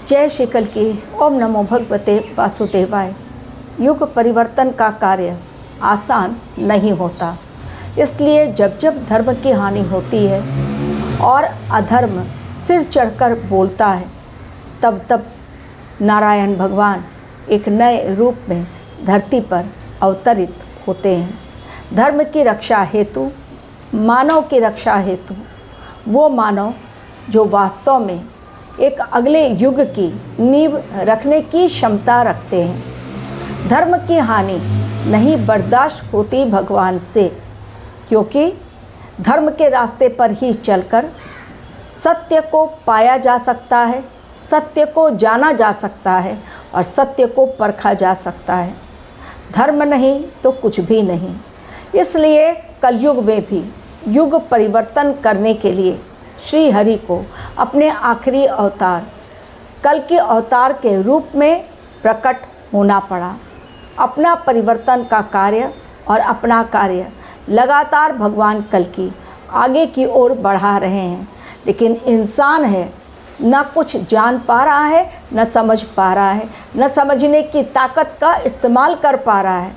जय श्री कल्कि। ओम नमो भगवते वासुदेवाय। युग परिवर्तन का कार्य आसान नहीं होता, इसलिए जब जब धर्म की हानि होती है और अधर्म सिर चढ़कर बोलता है, तब तब नारायण भगवान एक नए रूप में धरती पर अवतरित होते हैं। धर्म की रक्षा हेतु, मानव की रक्षा हेतु, वो मानव जो वास्तव में एक अगले युग की नींव रखने की क्षमता रखते हैं। धर्म की हानि नहीं बर्दाश्त होती भगवान से, क्योंकि धर्म के रास्ते पर ही चलकर सत्य को पाया जा सकता है, सत्य को जाना जा सकता है और सत्य को परखा जा सकता है। धर्म नहीं तो कुछ भी नहीं। इसलिए कलयुग में भी युग परिवर्तन करने के लिए श्री हरि को अपने आखिरी अवतार कल्कि अवतार के रूप में प्रकट होना पड़ा। अपना परिवर्तन का कार्य और अपना कार्य लगातार भगवान कल्कि आगे की ओर बढ़ा रहे हैं, लेकिन इंसान है न कुछ जान पा रहा है, न समझ पा रहा है, न समझने की ताकत का इस्तेमाल कर पा रहा है।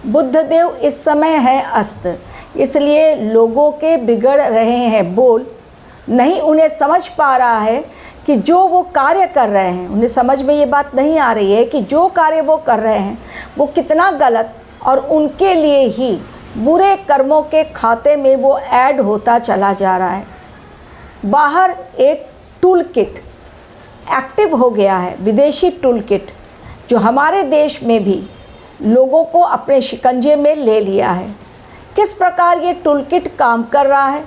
बुद्ध देव इस समय है अस्त, इसलिए लोगों के बिगड़ रहे हैं बोल। नहीं उन्हें समझ पा रहा है कि जो वो कार्य कर रहे हैं, उन्हें समझ में ये बात नहीं आ रही है कि जो कार्य वो कर रहे हैं वो कितना गलत और उनके लिए ही बुरे कर्मों के खाते में वो ऐड होता चला जा रहा है। बाहर एक टूल किट एक्टिव हो गया है, विदेशी टूल किट, जो हमारे देश में भी लोगों को अपने शिकंजे में ले लिया है। किस प्रकार ये टूल किट काम कर रहा है,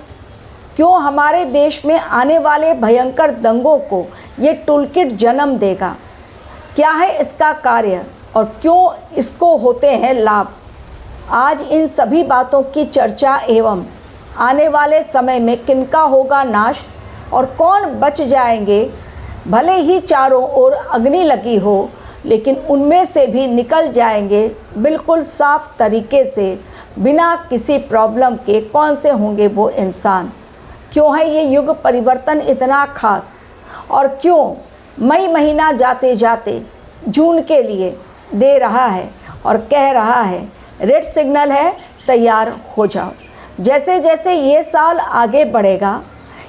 क्यों हमारे देश में आने वाले भयंकर दंगों को ये टूल किट जन्म देगा, क्या है इसका कार्य और क्यों इसको होते हैं लाभ। आज इन सभी बातों की चर्चा एवं आने वाले समय में किनका होगा नाश और कौन बच जाएंगे। भले ही चारों ओर अग्नि लगी हो, लेकिन उनमें से भी निकल जाएंगे बिल्कुल साफ तरीके से, बिना किसी प्रॉब्लम के। कौन से होंगे वो इंसान। क्यों है ये युग परिवर्तन इतना खास, और क्यों मई महीना जाते जाते जून के लिए दे रहा है और कह रहा है रेड सिग्नल है, तैयार हो जाओ। जैसे जैसे ये साल आगे बढ़ेगा,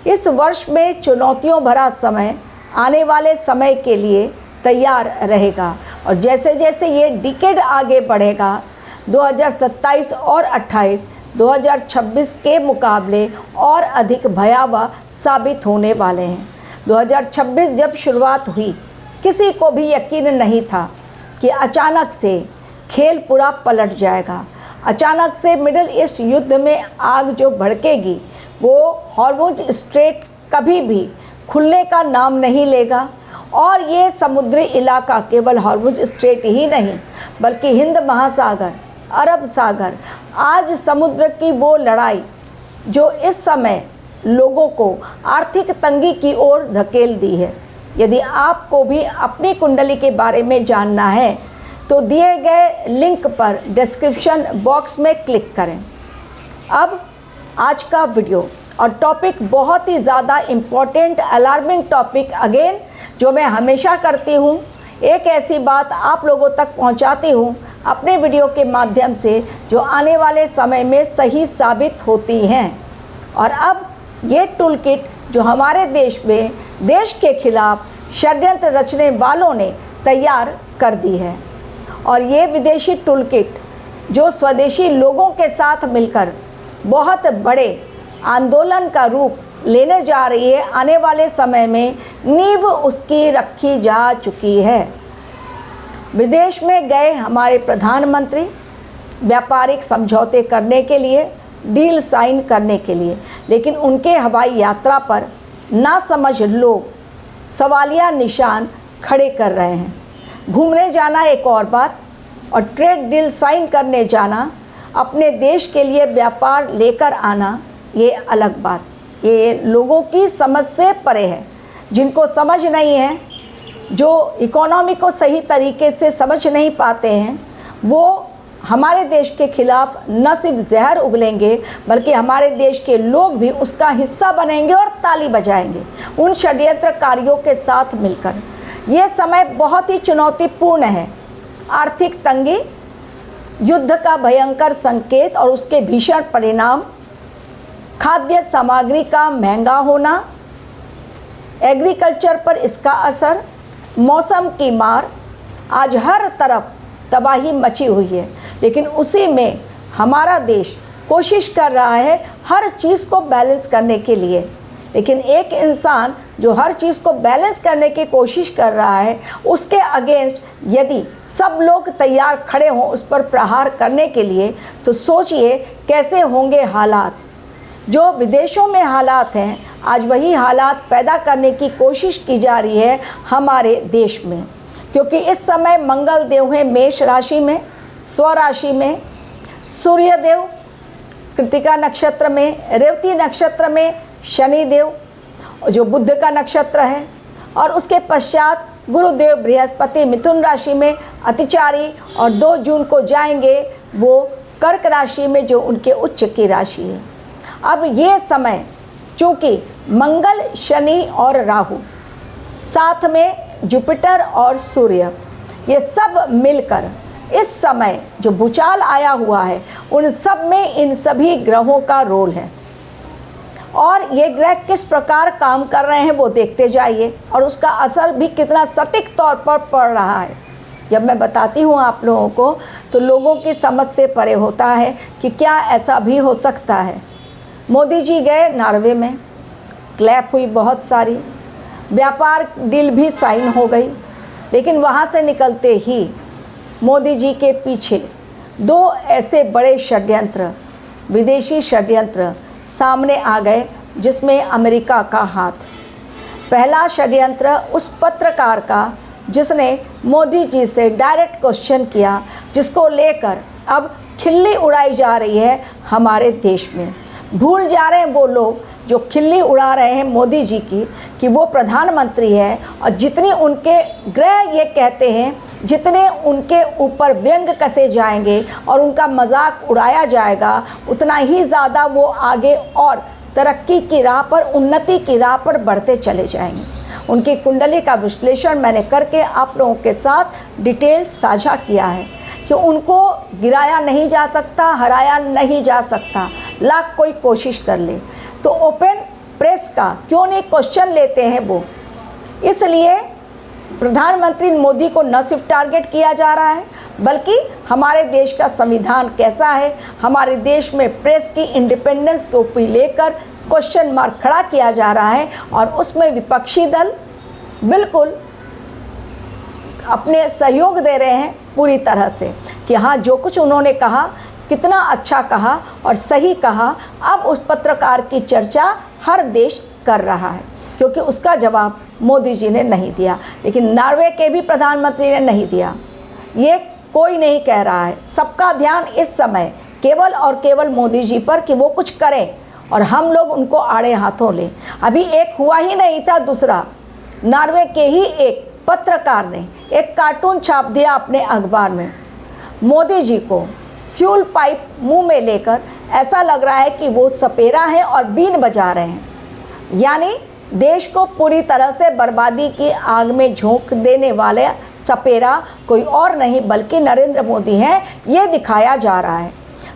इस वर्ष में चुनौतियों भरा समय आने वाले समय के लिए तैयार रहेगा, और जैसे जैसे ये डिकेड आगे बढ़ेगा, 2027 और 28 2026 के मुकाबले और अधिक भयावह साबित होने वाले हैं। 2026 जब शुरुआत हुई, किसी को भी यकीन नहीं था कि अचानक से खेल पूरा पलट जाएगा। अचानक से मिडिल ईस्ट युद्ध में आग जो भड़केगी, वो हॉर्मुज स्ट्रेट कभी भी खुलने का नाम नहीं लेगा। और ये समुद्री इलाका केवल हॉर्मुज स्ट्रेट ही नहीं, बल्कि हिंद महासागर, अरब सागर, आज समुद्र की वो लड़ाई जो इस समय लोगों को आर्थिक तंगी की ओर धकेल दी है। यदि आपको भी अपनी कुंडली के बारे में जानना है तो दिए गए लिंक पर डिस्क्रिप्शन बॉक्स में क्लिक करें। अब आज का वीडियो और टॉपिक बहुत ही ज़्यादा इम्पोर्टेंट, अलार्मिंग टॉपिक अगेन, जो मैं हमेशा करती हूँ। एक ऐसी बात आप लोगों तक पहुँचाती हूँ अपने वीडियो के माध्यम से जो आने वाले समय में सही साबित होती हैं। और अब ये टूल किट जो हमारे देश में देश के खिलाफ षड्यंत्र रचने वालों ने तैयार कर दी है, और ये विदेशी टूल किट जो स्वदेशी लोगों के साथ मिलकर बहुत बड़े आंदोलन का रूप लेने जा रही है, आने वाले समय में नींव उसकी रखी जा चुकी है। विदेश में गए हमारे प्रधानमंत्री व्यापारिक समझौते करने के लिए, डील साइन करने के लिए, लेकिन उनके हवाई यात्रा पर नासमझ लोग सवालिया निशान खड़े कर रहे हैं। घूमने जाना एक और बात, और ट्रेड डील साइन करने जाना, अपने देश के लिए व्यापार लेकर आना, ये अलग बात। ये लोगों की समझ से परे है। जिनको समझ नहीं है, जो इकोनॉमी को सही तरीके से समझ नहीं पाते हैं, वो हमारे देश के खिलाफ न सिर्फ जहर उगलेंगे बल्कि हमारे देश के लोग भी उसका हिस्सा बनेंगे और ताली बजाएंगे उन षड्यंत्रकारियों के साथ मिलकर। ये समय बहुत ही चुनौतीपूर्ण है। आर्थिक तंगी, युद्ध का भयंकर संकेत और उसके भीषण परिणाम, खाद्य सामग्री का महंगा होना, एग्रीकल्चर पर इसका असर, मौसम की मार, आज हर तरफ तबाही मची हुई है। लेकिन उसी में हमारा देश कोशिश कर रहा है हर चीज़ को बैलेंस करने के लिए। लेकिन एक इंसान जो हर चीज़ को बैलेंस करने की कोशिश कर रहा है, उसके अगेंस्ट यदि सब लोग तैयार खड़े हों उस पर प्रहार करने के लिए, तो सोचिए कैसे होंगे हालात। जो विदेशों में हालात हैं, आज वही हालात पैदा करने की कोशिश की जा रही है हमारे देश में। क्योंकि इस समय मंगल देव हैं मेष राशि में, स्वराशि में, सूर्य देव कृतिका नक्षत्र में, रेवती नक्षत्र में शनि देव जो बुध का नक्षत्र है, और उसके पश्चात गुरुदेव बृहस्पति मिथुन राशि में अतिचारी, और 2 जून को जाएंगे वो कर्क राशि में जो उनके उच्च की राशि है। अब ये समय चूँकि मंगल, शनि और राहु, साथ में जुपिटर और सूर्य, ये सब मिलकर इस समय जो भूचाल आया हुआ है उन सब में इन सभी ग्रहों का रोल है। और ये ग्रह किस प्रकार काम कर रहे हैं वो देखते जाइए, और उसका असर भी कितना सटीक तौर पर पड़ रहा है। जब मैं बताती हूँ आप लोगों को तो लोगों की समझ से परे होता है कि क्या ऐसा भी हो सकता है। मोदी जी गए नॉर्वे में, क्लैप हुई बहुत सारी, व्यापार डील भी साइन हो गई, लेकिन वहाँ से निकलते ही मोदी जी के पीछे 2 ऐसे बड़े षड्यंत्र, विदेशी षड्यंत्र सामने आ गए जिसमें अमेरिका का हाथ। पहला षड्यंत्र उस पत्रकार का जिसने मोदी जी से डायरेक्ट क्वेश्चन किया, जिसको लेकर अब खिल्ली उड़ाई जा रही है हमारे देश में। भूल जा रहे हैं वो लोग जो खिल्ली उड़ा रहे हैं मोदी जी की कि वो प्रधानमंत्री है, और जितनी उनके ग्रह ये कहते हैं, जितने उनके ऊपर व्यंग कसे जाएंगे और उनका मजाक उड़ाया जाएगा, उतना ही ज़्यादा वो आगे और तरक्की की राह पर, उन्नति की राह पर बढ़ते चले जाएंगे। उनकी कुंडली का विश्लेषण मैंने करके आप लोगों के साथ डिटेल साझा किया है कि उनको गिराया नहीं जा सकता, हराया नहीं जा सकता, लाख कोई कोशिश कर ले। तो ओपन प्रेस का क्यों नहीं क्वेश्चन लेते हैं वो, इसलिए प्रधानमंत्री मोदी को न सिर्फ टारगेट किया जा रहा है बल्कि हमारे देश का संविधान कैसा है, हमारे देश में प्रेस की इंडिपेंडेंस को भी लेकर क्वेश्चन मार्क खड़ा किया जा रहा है। और उसमें विपक्षी दल बिल्कुल अपने सहयोग दे रहे हैं पूरी तरह से कि हाँ, जो कुछ उन्होंने कहा कितना अच्छा कहा और सही कहा। अब उस पत्रकार की चर्चा हर देश कर रहा है क्योंकि उसका जवाब मोदी जी ने नहीं दिया, लेकिन नॉर्वे के भी प्रधानमंत्री ने नहीं दिया। ये कोई नहीं कह रहा है, सबका ध्यान इस समय केवल और केवल मोदी जी पर कि वो कुछ करें और हम लोग उनको आड़े हाथों लें। अभी एक हुआ ही नहीं था, दूसरा नॉर्वे के ही एक पत्रकार ने एक कार्टून छाप दिया अपने अखबार में, मोदी जी को फ्यूल पाइप मुंह में लेकर ऐसा लग रहा है कि वो सपेरा है और बीन बजा रहे हैं। यानी देश को पूरी तरह से बर्बादी की आग में झोंक देने वाले सपेरा कोई और नहीं बल्कि नरेंद्र मोदी हैं, ये दिखाया जा रहा है।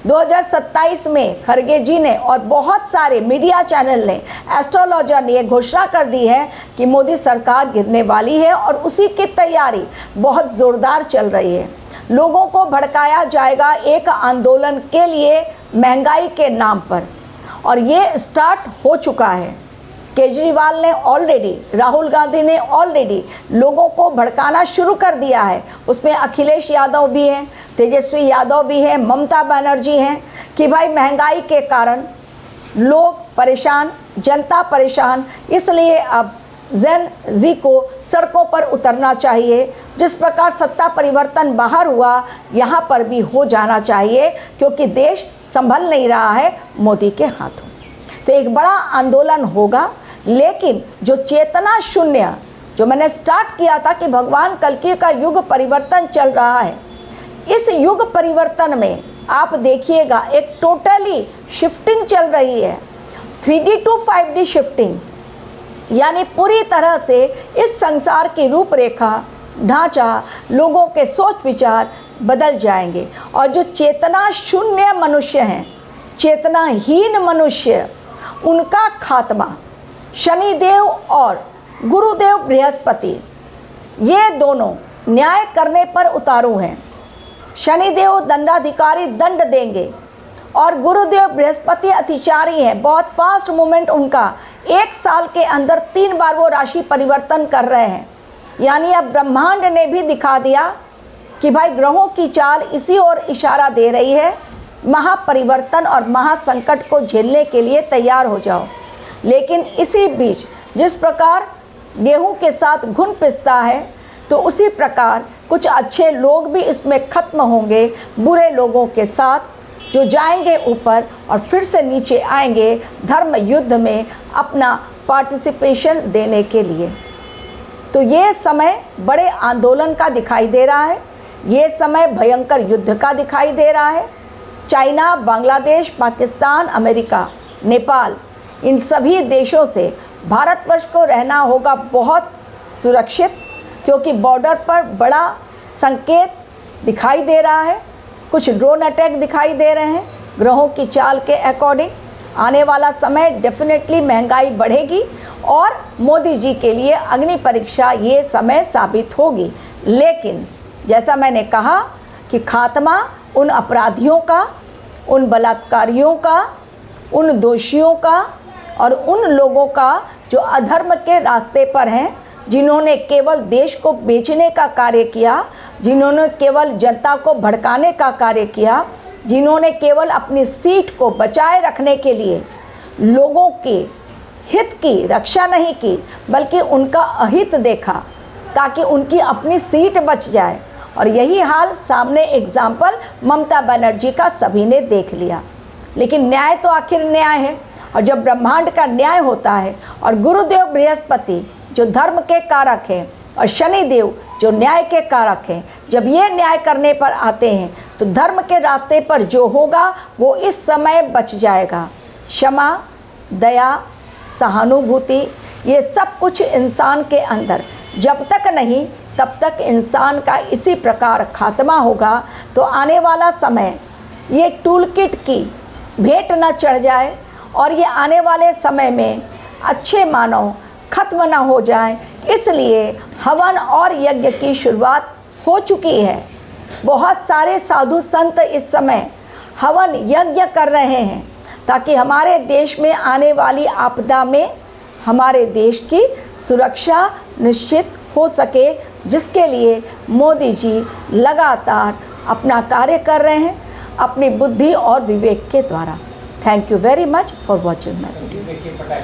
2027 में खड़गे जी ने और बहुत सारे मीडिया चैनल ने, एस्ट्रोलॉजर ने ये घोषणा कर दी है कि मोदी सरकार गिरने वाली है और उसी की तैयारी बहुत ज़ोरदार चल रही है। लोगों को भड़काया जाएगा एक आंदोलन के लिए महंगाई के नाम पर, और ये स्टार्ट हो चुका है। केजरीवाल ने ऑलरेडी, राहुल गांधी ने ऑलरेडी लोगों को भड़काना शुरू कर दिया है। उसमें अखिलेश यादव भी हैं, तेजस्वी यादव भी हैं, ममता बनर्जी हैं कि भाई महंगाई के कारण लोग परेशान, जनता परेशान, इसलिए अब जेन जी को सड़कों पर उतरना चाहिए। जिस प्रकार सत्ता परिवर्तन बाहर हुआ, यहाँ पर भी हो जाना चाहिए क्योंकि देश संभल नहीं रहा है मोदी के हाथों। तो एक बड़ा आंदोलन होगा, लेकिन जो चेतना शून्य, जो मैंने स्टार्ट किया था कि भगवान कल्कि का युग परिवर्तन चल रहा है, इस युग परिवर्तन में आप देखिएगा एक टोटली शिफ्टिंग चल रही है, 3D to 5D शिफ्टिंग, यानी पूरी तरह से इस संसार की रूपरेखा, ढांचा, लोगों के सोच विचार बदल जाएंगे। और जो चेतना शून्य मनुष्य हैं, चेतनाहीन मनुष्य, उनका खात्मा शनिदेव और गुरुदेव बृहस्पति, ये दोनों न्याय करने पर उतारू हैं। शनिदेव दंडाधिकारी दंड देंगे और गुरुदेव बृहस्पति अतिचारी हैं, बहुत फास्ट मूवमेंट उनका, 1 साल के अंदर 3 बार वो राशि परिवर्तन कर रहे हैं। यानी अब ब्रह्मांड ने भी दिखा दिया कि भाई ग्रहों की चाल इसी ओर इशारा दे रही है, महापरिवर्तन और महासंकट को झेलने के लिए तैयार हो जाओ। लेकिन इसी बीच जिस प्रकार गेहूं के साथ घुन पिसता है, तो उसी प्रकार कुछ अच्छे लोग भी इसमें खत्म होंगे, बुरे लोगों के साथ जो जाएंगे ऊपर और फिर से नीचे आएंगे धर्म युद्ध में अपना पार्टिसिपेशन देने के लिए। तो ये समय बड़े आंदोलन का दिखाई दे रहा है, ये समय भयंकर युद्ध का दिखाई दे रहा है। चाइना, बांग्लादेश, पाकिस्तान, अमेरिका, नेपाल, इन सभी देशों से भारतवर्ष को रहना होगा बहुत सुरक्षित, क्योंकि बॉर्डर पर बड़ा संकेत दिखाई दे रहा है। कुछ ड्रोन अटैक दिखाई दे रहे हैं। ग्रहों की चाल के अकॉर्डिंग आने वाला समय डेफिनेटली महंगाई बढ़ेगी और मोदी जी के लिए अग्नि परीक्षा ये समय साबित होगी। लेकिन जैसा मैंने कहा कि खात्मा उन अपराधियों का, उन बलात्कारियों का, उन दोषियों का और उन लोगों का जो अधर्म के रास्ते पर हैं, जिन्होंने केवल देश को बेचने का कार्य किया, जिन्होंने केवल जनता को भड़काने का कार्य किया, जिन्होंने केवल अपनी सीट को बचाए रखने के लिए लोगों के हित की रक्षा नहीं की, बल्कि उनका अहित देखा ताकि उनकी अपनी सीट बच जाए। और यही हाल सामने एग्जाम्पल ममता बनर्जी का सभी ने देख लिया। लेकिन न्याय तो आखिर न्याय है, और जब ब्रह्मांड का न्याय होता है और गुरुदेव बृहस्पति जो धर्म के कारक हैं और शनिदेव जो न्याय के कारक हैं, जब ये न्याय करने पर आते हैं तो धर्म के रास्ते पर जो होगा वो इस समय बच जाएगा। क्षमा, दया, सहानुभूति, ये सब कुछ इंसान के अंदर जब तक नहीं तब तक इंसान का इसी प्रकार खात्मा होगा। तो आने वाला समय ये टूल किट की भेंट न चढ़ जाए और ये आने वाले समय में अच्छे मानव खत्म ना हो जाए, इसलिए हवन और यज्ञ की शुरुआत हो चुकी है। बहुत सारे साधु संत इस समय हवन यज्ञ कर रहे हैं ताकि हमारे देश में आने वाली आपदा में हमारे देश की सुरक्षा निश्चित हो सके, जिसके लिए मोदी जी लगातार अपना कार्य कर रहे हैं अपनी बुद्धि और विवेक के द्वारा। Thank you very much for watching my video.